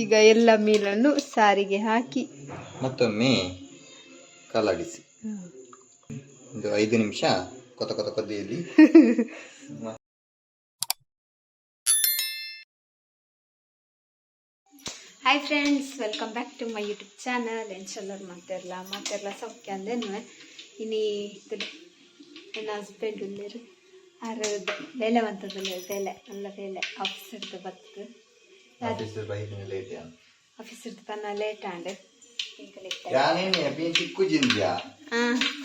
ಈಗ ಎಲ್ಲ ಮೀನನ್ನು ಸಾರಿಗೆ ಹಾಕಿ ಮತ್ತೊಮ್ಮೆ ಕಲಡಿಸಿ ಒಂದು 5 ನಿಮಿಷ ಕೊತ ಕೊತ ಕೊದ್ದಿಯಲ್ಲಿ. Hi friends, welcome back to my YouTube channel. ಎನ್ಶಲ್ಲರ್ ಮಾತೆಲ್ಲ ಸೌಖ್ಯ ಅಂದೇನು ಇನಿ ನನ್ನ ಹಸ್ಬೆಂಡ್ ಉಳ್ಳೇರು ಆರು ಬೇಲೆ ಬಂತದಲ್ಲ ಬೇಲೆ ಅಲ್ಲ ಬೇಲೆ ಆಫೀಸ್ ಹಿಡ್ದು ಬರ್ತದೆ ಆಫೀಸ್ ಹಿಡ್ದು ಪನ್ನ ಲೇಟ್ ಆಂಡ್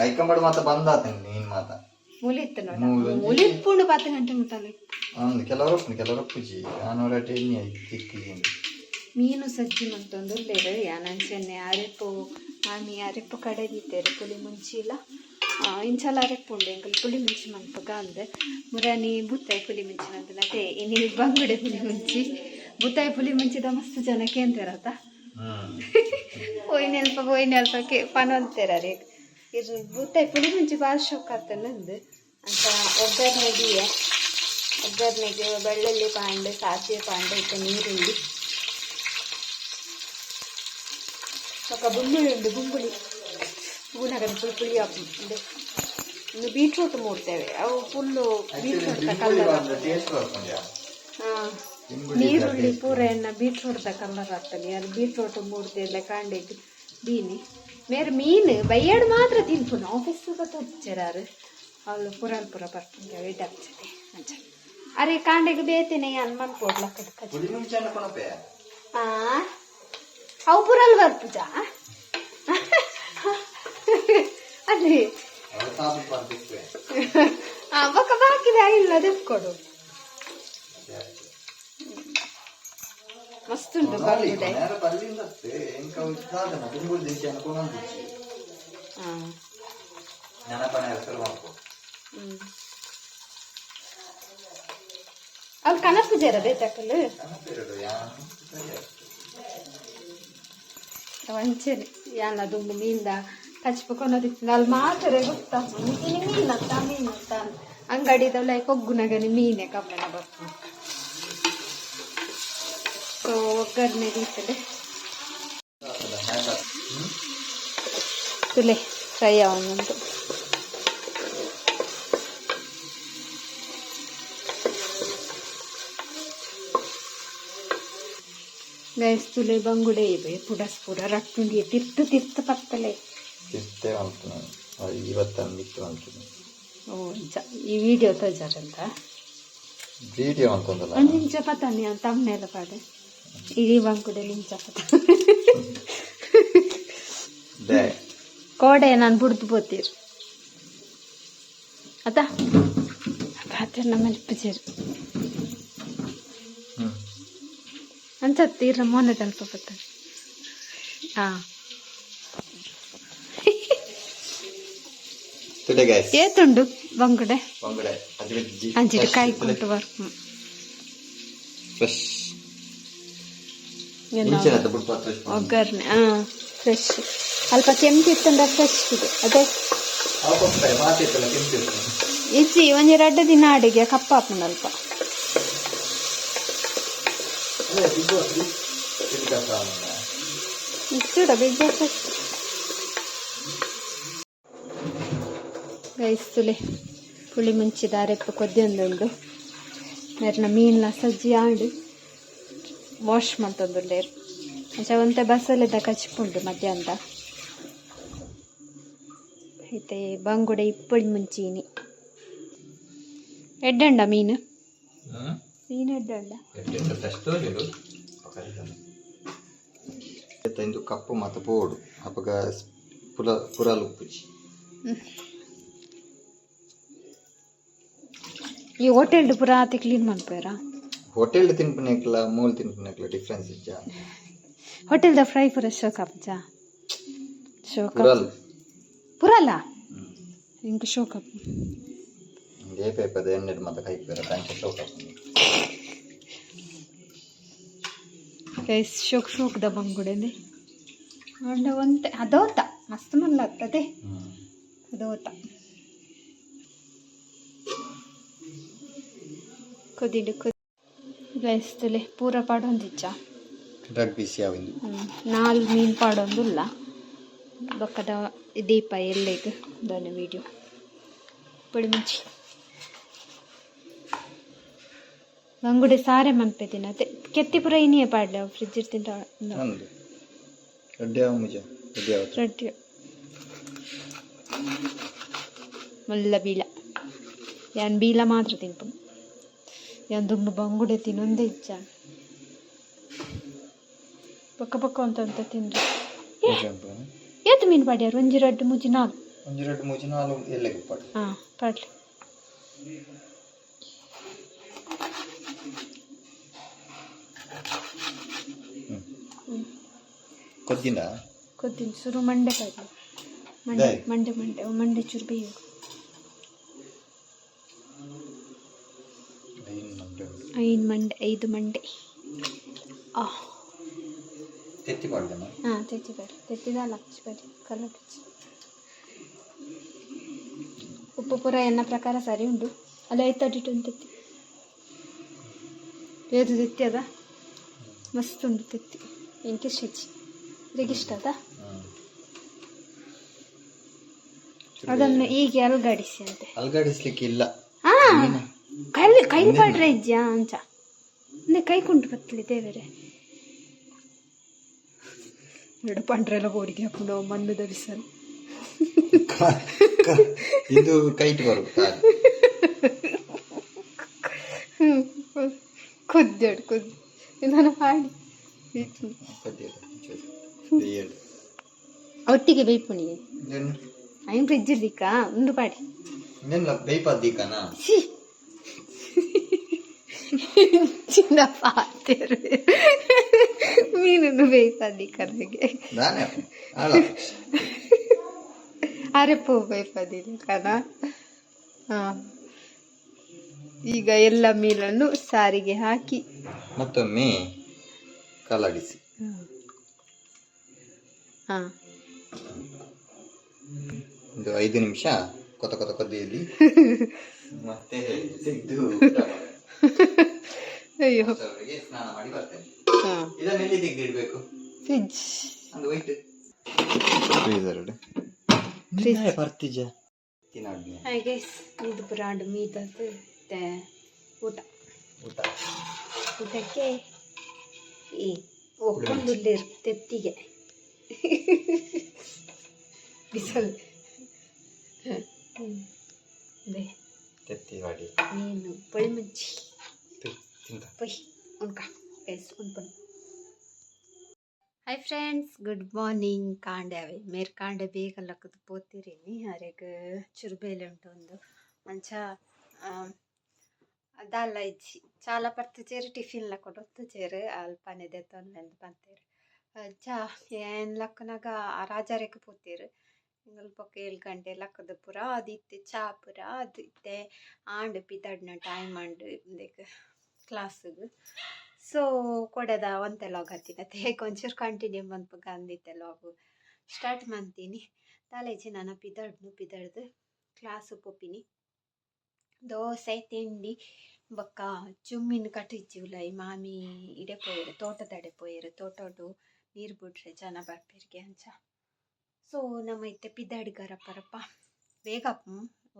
ಕೈಕಂಬಡು ಮಾತ ಬಂದಾತ ನೀನ್ ಮಾತ ಮುಲಿತ್ತು ನೋಡಿ ಮುಲಿಪ್ಪುಂಡು 10 ಗಂಟೆ ಮುಟ್ಟಲ್ಲ ಕೆಲವರು ಪೂಜಿ ನಾನೂರಟೆ ಮೀನು ಸಜ್ಜಿ ಮಂತೊಂದು ಉಳ್ಳೇರು ಯಾನಂಚೆನ್ನೆ ಅರೆಪ್ಪು ಆಮಿ ಅರೆಪ್ಪು ಕಡೆದಿದ್ದೇರು ಪುಳಿ ಮುಂಚಿಲ್ಲ ಇಂಚಲ ಅರೆಪ್ಪು ಉಂಡು ಎಂಕಲ್ ಪುಳಿ ಮುಂಚಿ ಮನ್ಪಗ ಅಂದೆ ಮುರಾನಿ ಬುತ್ತಾಯಿ ಪುಳಿ ಮುಂಚಿ ಮಂತನತೆ ಇನಿ ಬಂಗುಡೆ ಪುಳಿ ಮುಂಚಿ ಬುತ್ತಾಯಿ ಪುಳಿ ಮುಂಚಿದ ಮಸ್ತ್ ಜನ ಕೇಂದ್ರತ ಒಯ್ನೆಲ್ಪಕ್ಕೆ ಪನೊಂತೇರಾರೆ ಇದು ಬುತ್ತಾಯಿ ಪುಳಿ ಮುಂಚಿ ಭಾಳ ಶೋಕ್ ಆಗ್ತಾನಂದು ಅಂತ ಒಗ್ಗರ್ನೆಗೆ ಬೆಳ್ಳುಳ್ಳಿ ಪಾಂಡು ಸಾಸಿವೆ ಪಾಂಡು ಇತ್ತ ನೀರುಳ್ಳಿ ఒక బుంగుళి ఉంది ಬುಂಗುಳಿ ಹೂನಾಗದು ಪುಳಿ ಹಾಕ್ಬಿಟ್ಟು ಇನ್ನು ಬೀಟ್ರೂಟ್ ಮೂಡ್ತೇವೆ ಅವು ಫುಲ್ಲು ಬೀಟ್ರೂಟ್ ಕಲರ್ ನೀರುಳ್ಳಿ ಪೂರ ಎನ್ನ ಬೀಟ್ರೂಟ್ದ ಕಲರ್ ಆಗ್ತದೆ ಅದು ಬೀಟ್ರೂಟ್ ಮೂಡ್ದೆಲ್ಲ ಕಾಂಡಿದ್ದು ಬೀನಿ ಮೇರೆ ಮೀನು ಬೈಯಾಡು ಮಾತ್ರ ತಿನ್ಪುನು ಆಫೀಸ್ ತೋರ್ಚಾರು ಅವಳು ಪುರ ಬರ್ತೀನಿ ವೇಟ್ ಆಗ್ತದೆ ಅಂಚ ಅರೆ ಕಾಂಡೆಗೆ ಬೇತೇನೆ ಅನ್ಮನ್ ಕೊಡ್ಲಕ್ಕ ಅವು ಪುರಲ್ ಬರ್ಪುಜ ಅಲ್ಲಿ ಬೊಕ್ಕ ಬಾಕಿದೆ ಇಲ್ಲ ತೆಕ್ಕೊಡು ಮಸ್ತುಂಟು ಬಂಗುಡೆ ಅವ್ರು ಕನಪುಜಾರ ಬೇತಕ್ಕಲು ವಂಚನೆ ಯಾನ ದುಂಬು ಮೀನ್ದ ಕಚ್ಪಕೊಂಡೋದಿತ್ತು ಅಲ್ಲಿ ಮಾತ್ರ ಗೊತ್ತಾ ಮೀನತ್ತ ಅಂಗಡಿದಲ್ಲ ಕೊಗ್ಗುನಗನಿ ಮೀನೆ ಕಬ್ಬಣ ಬರ್ತೀನಿ ಸೊ ಒಗ್ಗರಣೆ ರೀತದೆ ತುಲೆ ಫ್ರೈ ಅವನಂತು ಗೈಸ್ ತುಲೆ ಬಂಗುಡೆ ಇವೆ ಪುಡಸ್ ಪುಡ ರಟ್ಟುಂಡಿ ತಿರ್ತು ಪತ್ತಲೆ ಓ ಈ ವಿಡಿಯೋ ತೋಜಾರಂತ ನಿಂಚ ಪತಾನಿ ಅಂತ ತಮ್ಮನೆಲ್ಲ ಪಾಡೆ ಇಡೀ ಬಂಗುಡೆ ನಿಂಚ ಪತ ಕೋಡೆ ನಾನು ಬುಡ್ದು ಬೋತೀರು ಅದ ಪಾತ್ರ ನಮ್ಮಲ್ಲಿ ಪೂಜಾರು ಅನ್ಸತ್ತೀರ ಮೊನ್ನೆ ತಲ್ಪ ಬರ್ತಾರೆ ಏತುಂಡು ಬಂಗುಡೆ ಅಂಚಿಟ್ಟು ಕಾಯಿ ಕುಂಟು ಬರ್ಕು ಒಗ್ಗರಣೆ ಫ್ರೆಶ್ ಅಲ್ಪ ಕೆಂಪಿತ್ತಂಡ ಫ್ರೆಶ್ ಇದೆ ಅದೇ ಇಜ್ಜಿ ಒಂಜಿ 2 ದಿನ ಅಡಿಗೆ ಕಪ್ಪಾಪುಂಡು ಅಲ್ಪ ಇಷ್ಟುಡ ಬಿಗ್ ಬಾಸ್ ಗೈಸ್ತುಲೆ ಪುಳಿ ಮುಂಚಿದ ಅರೆಪ್ಪು ಕೊದ್ದೊಂದುಂಡು ಮೇರ್ನ ಮೀನ್ಲ ಸಜ್ಜಿ ಆಂಡು ವಾಶ್ ಮಾಡ್ತೊಂದುಲ್ಲೇರು ಅಂಚ ಒಂತೆ ಬಸಲೆದ ಕಚ್ಪುಂಡು ಮಧ್ಯಾಹ್ನದ ಐತೆ ಬಂಗುಡೆ ಇಪ್ಪುಳಿ ಮುಂಚೀನಿ ಎಡ್ಡಂಡ ಮೀನು ಎಡ್ಡಂಡ ಇಂದು ಕಪ್ಪು ಮತ್ತು ಪೋಡು ಅಪ್ಪಗ ಪುರಲ್ ಉಪ್ಪುಜಿ ಈ ಹೋಟೆಲ್ ಪುರ ಆತಿ ಕ್ಲೀನ್ ಮಾಡ್ಬೇರ ಹೋಟೆಲ್ ತಿನ್ಪನೇಕ್ಲ ಮೂಲ್ ತಿನ್ಪನೇಕ್ಲ ಡಿಫ್ರೆನ್ಸ್ ಇಜ್ಜ ಹೋಟೆಲ್ದ ಫ್ರೈ ಪುರ ಶೋಕಪ್ಪ ಪುರಲ್ಲ ಇಂಕ ಶೋಕಪ್ಪ ಇಂಗೆ ಪೇಪದ ಎಣ್ಣೆಡ್ ಮತ ಕೈಪೇರ ತಂಚ ಶೋಕಪ್ಪ ಗೈಸ್ ಶೋಕ್ದ ಬಂಗುಡೆನೆ ಅಂಡ ಒಂತೆ ಅದೋತ ಮಸ್ತ್ ಮಲ್ಲಾಗ್ತದೆ ಅದೋತ ಕುದಿಡು ಗೈಸ್ ತುಲೆ ಪೂರ ಪಾಡೊಂದಿಚ್ಚ ರೆಡ್ ಪೀಸ್ ಯಾವಿಂದು 4 ಮೀನು ಪಾಡೊಂದುಲ್ಲ ಬೊಕ್ಕದ ದೀಪ ಎಲ್ಲೆಗ್ ದಾನೆ ವಿಡಿಯೋ ಪೊಡಿ ಮುಂಚಿ ಬಂಗುಡೆ ಸಾರೆ ಮನ್ಪೆದಿನ ಕೆತ್ತಿ ಪುರ ಇನಿಯೇ ಪಾಡ್ಲೆ ಫ್ರಿಜ್ ಇರ್ತಿಂತ ನಂದು ರೆಡ್ ಯಾವ ಮುಜ ರೆಡ್ ಮುಲ್ಲ ಬೀಲ ಯಾನ್ ಬೀಲ ಮಾತ್ರ ತಿನ್ಪು ಯಾನ್ ದುಂಬು ಬಂಗುಡೆ ತಿನ್ನೊಂದೇ ಇಚ್ಛ ಪಕ್ಕ ಪಕ್ಕ ಅಂತ ತಿಂದ್ರೆ ಏತು ಮೀನು ಪಾಡ್ಯಾರ 1 2 3 4 ಎಲ್ಲೆಗೆ ಪಾಡು ಹಾಂ ಪಾಡ್ಲಿ ಕೊದ್ದಿನ ಸುರು ಮಂಡೆ ಪಾಡ್ಲಿ ಮಂಡೆ ಚೂರು ಬೇಯು 5 ಮಂಡೆ ತೆತ್ತಿ ಪಾಡ್ದನ ಹಾಂ ತೆತ್ತಿ ಬೇಡ ತೆತ್ತಿದಲ್ಲ ಹಚ್ಚಬೇಡಿ ಕಲ್ಲ ಹಚ್ಚಿ ಉಪ್ಪು ಪೂರ ಎನ್ನ ಪ್ರಕಾರ ಸರಿ ಉಂಟು ಅಲ್ಲಿ 532 ತೆತ್ತಿ ಏದು ತೆತ್ತಿ ಅದ ಮಸ್ತ್ ಉಂಟು ತೆತ್ತಿ ಎಂಕಿಷ್ಟ ಹೆಚ್ಚಿ ಇದಕ್ಕಿಷ್ಟ ಅದ ಅದನ್ನು ಹೀಗೆ ಅಲ್ಗಾಡಿಸಿ ಅಂತೆ ಅಲ್ಗಾಡಿಸ್ಲಿಕ್ಕೆ ಇಲ್ಲ ಕೈ ಪಾಡ್ರೆ ಇಜ್ಜಾ ಅಂಚ ಅಂದ್ರೆ ಕೈ ಕುಂಟು ಬತ್ತಲಿ ದೇವರೇ ಎರಡು ಪಂಡ್ರೆಲ್ಲ ಬೋಡಿಗೆ ಹಾಕೊಂಡು ಮಣ್ಣು ಧರಿಸಲು ಇದು ಕೈಟ್ ಬರುತ್ತೆ ಕುದ್ದು ನಾನು ಹಾಡಿ ಒಟ್ಟಿಗೆ ಬೇಯ್ಪುಣಿ ಐನ್ ಫ್ರಿಜ್ ಇರ್ದಿಕ್ಕ ಒಂದು ಪಾಡಿ ಬೇಯ್ಪದ್ದೀಕನಾ ಚಿನ್ನ ಪಾತೇರು ಮೀನನ್ನು ಬೇಯ್ಪದಿಕ್ಕನಿಗೆ ಅರೆಪ್ಪು ಬೇಯ್ಪದಿಕ್ಕನ ಹಾಂ ಈಗ ಎಲ್ಲ ಮೀನನ್ನು ಸಾರಿಗೆ ಹಾಕಿ ಮತ್ತೊಮ್ಮೆ ಕಲಾಡಿಸಿ ಹಾಂ ಒಂದು 5 ನಿಮಿಷ ಕೊದ್ದಿಯಲ್ಲಿ ಮತ್ತೆ ಅಯ್ಯೋ ಸ್ನಾನ ಮಾಡಿ ಬರ್ತೇನೆ. ಇದನ್ನ ಎಲ್ಲಿ ತೆಗೆದಿಡ್ಬೇಕು? ಫ್ರಿಜ್ ಒಂದು ವೈಟ್ ಫ್ರೀಜರ್ ಬರ್ತಿಜ ತಿನ್ನಾಡ್ನಿ. ಹಾಗೆ ಇದು ಬ್ರಾಂಡ್ ಮೀದದ್ದು ಊಟಕ್ಕೆ ಈ ಒಪ್ಪೊಂದುಲ್ಲಿ ತೆತ್ತಿಗೆ ಬಿಸಲು ತೆತ್ತಿ ಮಾಡಿ ಮೀನು ಪೊಳಿ ಮುಂಚಿ ಪೊಯ್ ಉಣ್ಕ ಗೈಸ್ ಉಣ್ಪಣು. Hi friends, good morning. ಕಾಂಡೇವೆ ಮೇರ್ ಕಾಂಡೆ ಬೇಗ ಲಕ್ಕದು ಪೋತಿrini ಅರೆಗ್ ಚುರುಬೇಲೆ ಉಂಟು ಒಂದು ಮಂಚ ಅದಲ್ಲ ಇಜ್ಜಿ ಚಾಲ ಪರ್ತಿಚೇರು ಟಿಫಿನ್ ಲಕ್ಕ ಕೊಡೊತ್ತುಚೇರು ಅಲ್ಪನೆ ದೆತ್ತೊಂದು ಪಂತೇರು ಚಾ ಏನು ಲಕ್ಕನಾಗ ರಾಜಾರೆಗೆ ಪೋತೀರು ಇಂಗಲ್ ಪಕ್ಕ 7 ಗಂಟೆ ಲಕ್ಕದ ಪುರ ಅದಿತ್ತೆ ಚಾ ಪುರ ಅದಿತ್ತೆ ಆಂಡ್ ಪಿತಡ್ನ ಟೈಮ್ ಆಂಡ್ ಇಂದಕ್ಕೆ ಕ್ಲಾಸಿಗೆ ಸೊ ಕೊಡದ ಒಂತೆ ಲಾಗ್ ಹತ್ತಿನತ್ತೆ ಹೇಗೆ ಒಂಚೂರು ಕಂಟಿನ್ಯೂ ಬಂದ್ಪಗ ಅಂದಿತ್ತೆ ಲಾಗು ಸ್ಟಾರ್ಟ್ ಮಾಡ್ತೀನಿ. ತಲೆಜಿ ನಾನು ಪಿದಡ್ದು ಕ್ಲಾಸು ಪೊಪ್ಪಿನಿ ದೋಸೆ ತಿಂಡಿ ಬೊಕ್ಕ ಚುಮ್ಮಿನ ಕಟ್ಟಿಜ್ಜಿವುಲ ಈ ಮಾಮಿ ಇಡೆ ಪೋಯಿರು ತೋಟದಡೆ ಪೋಯಿರು ತೋಟಡು ನೀರು ಬಿಟ್ರೆ ಜನ ಬರ್ಪಿರ್ಗೆ ಅಂಚ. ಸೊ ನಮ್ಮ ಇತ್ತೆ ಪಿದಡ್ಗರಪ್ಪರಪ್ಪ ಬೇಗ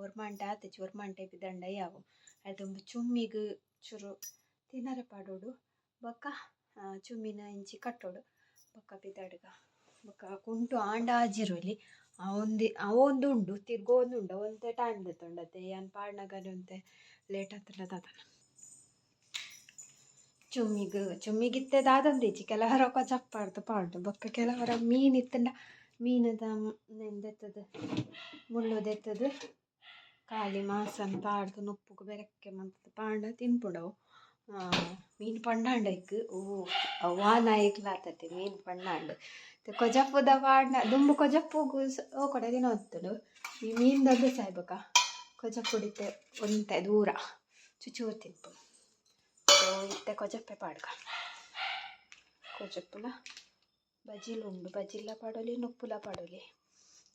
ಒರ್ಮಂಟೆ ಆತಚ್ಚಿ ಒರ್ಮಂಟೆ ಪಿದಂಡ ಯಾವು ಅದು ಚುಮ್ಮಿಗೆ ಚೂರು ತಿನ್ನರೆ ಪಾಡೋಡು ಬೊಕ್ಕ ಚುಮ್ಮಿನ ಇಂಚಿ ಕಟ್ಟೋಡು ಬೊಕ್ಕ ಪಿದಡ್ಗ ಬೊಕ್ಕ ಕುಂಟು ಆಂಡ ಆಜಿರುಲಿ ಅವೊಂದು ಉಂಡು ತಿರ್ಗೋಂದು ಉಂಡು ಒಂತೆ ಟೈಮ್ ದೆತ್ತೊಂಡತ್ತೆ ಏನು ಪಾಡ್ನಗನೆ ಒಂತೆ ಲೇಟ್ ಆಗ್ತಲ್ಲ ದಾದನ ಚುಮ್ಮಿಗಿತ್ತೆ ದಾದಂದಿಚ್ಚಿ ಕೆಲವರ ಕೊಜಪ್ಪಾಡ್ದು ಪಾಡ್ದು ಬೊಕ್ಕ ಕೆಲವರ ಮೀನಿತ್ತಂಡ ಮೀನದ ನೆಂದೆತ್ತದು ಮುಳ್ಳುದೆತ್ತದು ಖಾಲಿ ಮಾಸನ ಪಾಡ್ದು ನುಪ್ಪುಗು ಬೆರಕ್ಕೆ ಮಂತದ ಪಾಂಡ ತಿನ್ಪುಡವು ಮೀನು ಪಂಡಾಂಡಕ್ಕೆ ಅವ್ವಾ ನಾಯಕ್ಲಾತತೆ ಮೀನು ಪಂಡಾಂಡು ಕೊಜಪ್ಪುದ ಪಾಡ್ನ ದುಂಬು ಕೊಜಪ್ಪುಗು ಓ ಕೊಡೆ ದಿನ ಹೊತ್ತಲು ಈ ಮೀನ್ದದ್ದು ಸಾಯ್ಬೇಕ ಕೊಜಪ್ಪುಡಿತೆ ಒಂತೆ ದೂರ ಚುಚೂರು ತಿನ್ಪು ಸೊ ಇತ್ತೆ ಕೊಜಪ್ಪೆ ಪಾಡ್ಕ ಕೊಜಪ್ಪುಲ ಬಜಿಲು ಉಂಡು ಬಜಿಲ್ಲ ಪಾಡೋಲಿ ನುಪ್ಪುಲ ಪಾಡೋಲಿ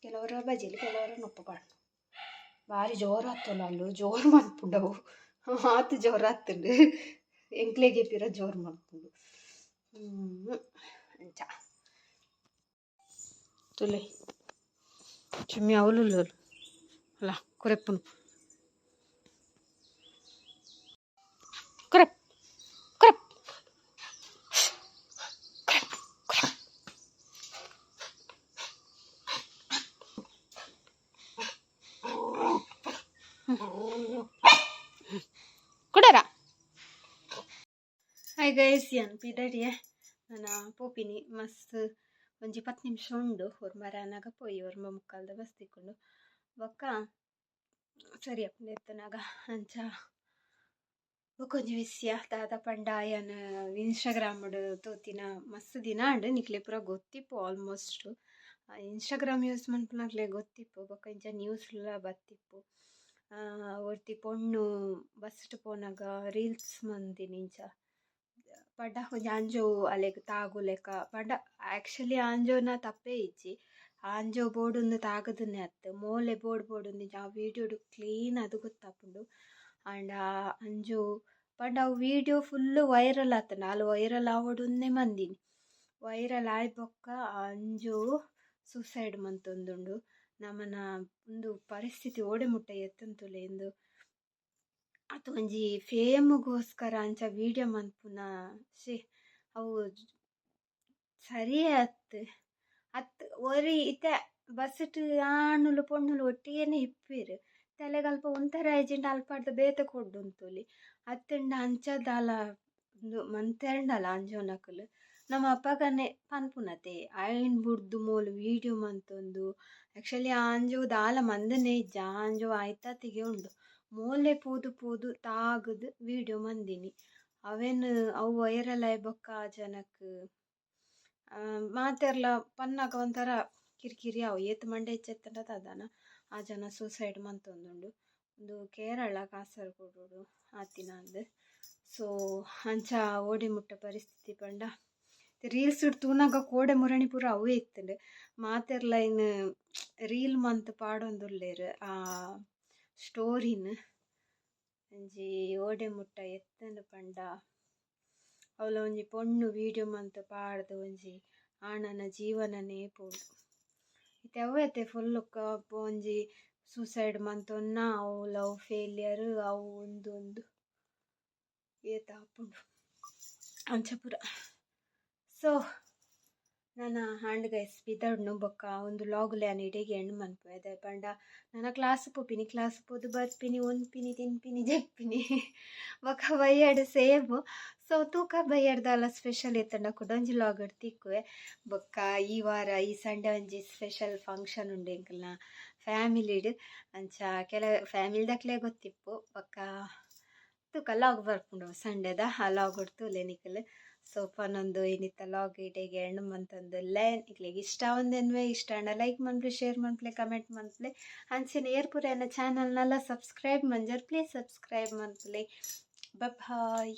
ಕೆಲವರ ಬಜಿಲು ಕೆಲವರ ನುಪ್ಪು ಪಾಡು ಭಾರಿ ಜೋರು ಹತ್ತಲ್ಲ ಅಲ್ಲೂ ಜೋರು ಮನ್ಪುಂಡವು ಆತು ಜೋರು ಹತ್ತಂಡು ಎಂಕ್ಲೆಗೆ ಪಿರ ಜೋರು ಮನ್ಪುಂಡು ಅಂಚ ತುಲೆ ಚಿಮ್ಮಿ ಅವಲು ಅಲ್ಲ ಕುರೆಪ್ಪುನು ಕುರೆಪ್ ಕುರೆಪ್ ಕುಡರ ಹಾಯ್ ಗೈಸ್ ಪಿದಡಿಯೇ ನಾನು ಪೋಪಿನಿ ಮಸ್ತ್ ಒಂಜಿ 10 ನಿಮಿಷ ಉಂಡು ಅವ್ರ ಮರನಾಗ ಪೋಯಿ ಅವ್ರ ಮುಕ್ಕಾಲ್ದ ಬಸ್ ತಿಕ್ಕೊಂಡು ಬೊಕ್ಕ ಸರಿ ಅಪ್ಪನ ಎತ್ತನಾಗ ಅಂಚ ಬೊಕೊಂಜಿ ವಿಷಯ ದಾದ ಪಂಡ ಆಯನ ಇನ್ಸ್ಟಾಗ್ರಾಮ್ಡ್ ತೋತಿನ ಮಸ್ತ್ ದಿನ ಅಂಡ್ ನಿಕ್ಲೆ ಪೂರ ಗೊತ್ತಿಪ್ಪು ಆಲ್ಮೋಸ್ಟ್ ಇನ್ಸ್ಟಾಗ್ರಾಮ್ ಯೂಸ್ ಮನ್ಪುನಕ್ಲೆ ಗೊತ್ತಿಪ್ಪು ಬೊಕ್ಕ ಇಂಚ ನ್ಯೂಸ್ಲ ಬತ್ತಿಪ್ಪು ಒರ್ತಿ ಪೊಣ್ಣು ಬಸ್ಸ್ಟ್ ಪೋನಾಗ ರೀಲ್ಸ್ ಮಂದಿನಿ ಇಂಚ ಪಂಡ ಒಂಜಿ ಆಂಜೋ ಅಲೆಗ್ ತಾಗು ಲೆಕ್ಕ ಪಂಡ ಆ್ಯಕ್ಚುಲಿ ಆಂಜೋನ ತಪ್ಪೇ ಇಜ್ಜಿ ಆಂಜೋ ಬೋರ್ಡುಂದು ತಾಗದನ್ನೇ ಅತ್ತು ಮೋಲೆ ಬೋರ್ಡ್ ಆ ವೀಡಿಯೋಡು ಕ್ಲೀನ್ ಅದು ಗೊತ್ತಾಪುಂಡು ಆಂಡ ಅಂಜು ಪಂಡ ಅವು ವೀಡಿಯೋ ಫುಲ್ಲು ವೈರಲ್ ಆತಂಡ ಅಲ್ಲಿ ವೈರಲ್ ಆವೊಡುನ್ನೇ ಮಂದಿನಿ ವೈರಲ್ ಆಯ್ ಬೊಕ್ಕ ಅಂಜು ಸೂಸೈಡ್ ಮಂತೊಂದುಂಡು ನಮ್ಮನ ಒಂದು ಪರಿಸ್ಥಿತಿ ಓಡೆ ಮುಟ್ಟ ಎತ್ತಂತುಲೆ ಎಂದು ಅದು ಒಂಜಿ ಫೇಮ್ಗೋಸ್ಕರ ಅಂಚ ವೀಡಿಯೋ ಮನ್ಪುನ ಅವು ಸರಿಯೇ ಅತ್ತು ಒರಿ ಇತ್ತೆ ಬಸ್ಟ್ ಆಣುಲು ಪೊಣ್ಣುಲು ಒಟ್ಟಿಗೆನೆ ಇಪ್ಪಿರು ತಲೆಗಲ್ಪ ಒಂಥರ ಏಜೆಂಟ್ ಅಲ್ಪಾಡ್ದು ಬೇತೆ ಕೊಡ್ಡುಂತುಲಿ ಅತ್ತಂಡ ಅಂಚದಾಲ ಮಂತೆರ್ಂಡಲ ಅಂಜೋನಕುಲು ನಮ್ಮ ಅಪ್ಪಗನೆ ಪನ್ಪುನತೆ ಐನ್ ಬುಡ್ದು ಮೋಲು ವೀಡಿಯೋ ಮಂತೊಂದು ಆ್ಯಕ್ಚುಲಿ ಆಂಜೋ ದಾಲ ಮಂದನೆ ಇಜ್ಜ ಆಂಜೋ ಆಯ್ತಾತಿಗೆ ಉಂಡು ಮೋಲೆ ಪೋದು ತಾಗದು ವೀಡಿಯೋ ಮಂದಿನಿ ಅವೇನು ಅವು ವೈರಲ್ ಆಯ್ಬೊಕ್ಕ ಜನಕ್ ಮಾತೆರ್ಲ ಪನ್ನಾಗ ಒಂಥರ ಕಿರಿಕಿರಿ ಅವು ಏತ್ ಮಂಡೆ ಇಚ್ಚೆತ್ತಂಡ ಅದಾನ ಆ ಜನ ಸೂಸೈಡ್ ಮಂತೊಂದುಂಡು ಒಂದು ಕೇರಳ ಕಾಸರಗೋಡು ಆತಿನ ಅಂದು ಸೊ ಅಂಚ ಓಡಿ ಮುಟ್ಟ ಪರಿಸ್ಥಿತಿ ಪಂಡ ರೀಲ್ಸ್ ತೂನಾಗ ಕೋಡೆ ಮುರಣಿ ಪೂರ ಅವೇ ಇತ್ತಂಡು ಮಾತೆರ್ಲ ಇನ್ನು ರೀಲ್ ಮಂತ್ ಪಾಡೊಂದುಲ್ಲೇರು ಆ ಸ್ಟೋರಿನ್ ಒಂಜಿ ಓಡೆ ಮುಟ್ಟ ಎತ್ತಂಡು ಪಂಡ ಅವಳ ಒಂಜಿ ಪೊಣ್ಣು ವೀಡಿಯೋ ಮಂತ್ ಪಾಡ್ದು ಒಂಜಿ ಆಣನ ಜೀವನನೇ ಪೋಡು ಇತ್ತೆ ಅವತ್ತೆ ಫುಲ್ಲು ಒಂಜಿ ಸೂಸೈಡ್ ಮಂತೊನ್ನ ಅವು ಲವ್ ಫೇಲಿಯರ್ ಅವು ಒಂದು ಏತ ಆಪುಂಡು ಅಂಚ ಪೂರ ಸೊ ನನ್ನ ಹ್ಯಾಂಡ್ ಗೈಸ್ ಬಿದಡ್ನು ಬೊಕ್ಕ ಒಂದು ಲಾಗುಲೆ ಅನ್ನ ಇಡೆಗೆ ಎಣ್ಣು ಮನ್ಪು ಅದೇ ಪಂಡ ನನ್ನ ಕ್ಲಾಸ್ ಪೋದು ಬರ್ಪಿನಿ ಒಂದ್ಪಿನಿ ತಿನ್ಪಿನಿ ಜೆಪ್ಪಿನಿ ಬೊಕ್ಕ ಬಯ್ಯಡ್ ಸೇಮ್ ಸೊ ತೂಕ ಬಯ್ಯಡ್ದಲ್ಲ ಸ್ಪೆಷಲ್ ಎತ್ತಂಡ ಕುಡೊಂಜಿ ಲಾಗಡ್ ತಿಕ್ಕುವೆ ಬೊಕ್ಕ ಈ ವಾರ ಈ ಸಂಡೆ ಒಂಜಿ ಸ್ಪೆಷಲ್ ಫಂಕ್ಷನ್ ಉಂಡು ಎಂಕಲ್ನ ಫ್ಯಾಮಿಲಿಡ್ ಅಂಚ ಫ್ಯಾಮಿಲಿದಕ್ಲೆ ಗೊತ್ತಿಪ್ಪು ಬೊಕ್ಕ ತೂಕ ಲಾಗ್ ಬರ್ಪುಂಡು ಸಂಡೆದ ಆ ಲಾಗ್ ತೂಲೆ ನಿಕಲ್ ಸೊ ಪನ್ನೊಂದು ಏನಿತ್ತ ಲಾಗ್ ಇಡೆಗೆ ಎಣ್ಣು ಮಂತಂದುಲ್ಲೆ ನಿಕ್ಲೆಗ್ ಇಷ್ಟ ಒಂದೆನ್ವೆ ಇಷ್ಟ ಅಂಡ ಲೈಕ್ ಮನ್ಪ್ಲೆ ಶೇರ್ ಮನ್ಪ್ಲೆ ಕಮೆಂಟ್ ಮನ್ಪ್ಲೆ ಅಂಚಿನ ಏರ್ಪುರ ಎನ್ನ ಚಾನಲ್ನೆಲ್ಲ ಸಬ್ಸ್ಕ್ರೈಬ್ ಮಂಜರ್ ಪ್ಲೀಸ್ ಸಬ್ಸ್ಕ್ರೈಬ್ ಮನ್ಪ್ಲೆ ಬಾಯ್